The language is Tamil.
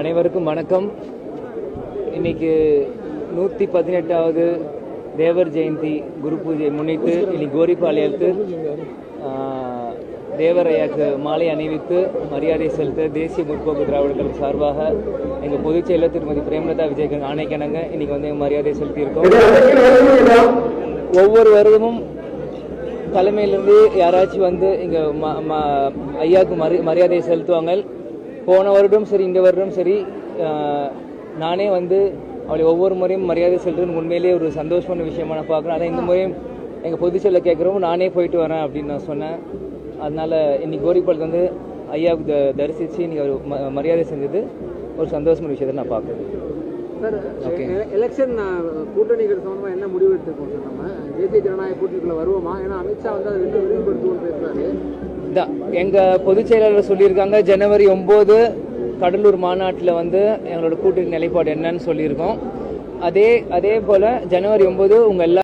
அனைவருக்கும் வணக்கம். இன்னைக்கு 118வது தேவர் ஜெயந்தி குரு பூஜை முன்னிட்டு இன்னைக்கு கோரிப்பாளையத்தில் தேவரையாக்கு மாலை அணிவித்து மரியாதை செலுத்த தேசிய முற்போக்கு திராவிடர்கள் சார்பாக எங்கள் பொதுச் செயலர் திருமதி பிரேமலதா விஜயகாந்த் ஆணைக்கிணங்க இன்னைக்கு வந்து மரியாதை செலுத்தியிருக்கோம். ஒவ்வொரு வருடமும் தலைமையிலிருந்து யாராச்சும் வந்து இங்கே ஐயாவுக்கு மரியாதை செலுத்துவாங்க. போன வருடம் சரி, இந்த வருடம் சரி, நானே வந்து அவளை ஒவ்வொரு முறையும் மரியாதை செலுத்துறது உண்மையிலேயே ஒரு சந்தோஷமான விஷயமா நான் பார்க்குறேன். அதான் இந்த முறையும் எங்கள் பொதுச்செயலில் கேட்குறோம், நானே போயிட்டு வரேன் அப்படின்னு நான் சொன்னேன். அதனால் இன்னைக்கு கோரிப்பாளையத்தில் வந்து ஐயாவுக்கு தரிசித்து இன்னைக்கு ஒரு மரியாதை செஞ்சது ஒரு சந்தோஷமான விஷயத்தை நான் பார்க்குறேன். சார், எலெக்ஷன் கூட்டணிகள் சம்பந்தமாக என்ன முடிவு எடுத்துருக்கோம் சார்? நம்ம தேசிய ஜனநாயக கூட்டணிக்குள்ள வருவோமா? ஏன்னா அமித்ஷா வந்து அதை இன்னும் விரிவுபடுத்துவோம்னு பேசுறாரு. எங்கள் பொதுச் செயலாளர் சொல்லியிருக்காங்க, ஜனவரி 9 கடலூர் மாநாட்டில் வந்து எங்களோட கூட்டணி நிலைப்பாடு என்னன்னு சொல்லியிருக்கோம். அதே போல் ஜனவரி 9 உங்கள் எல்லா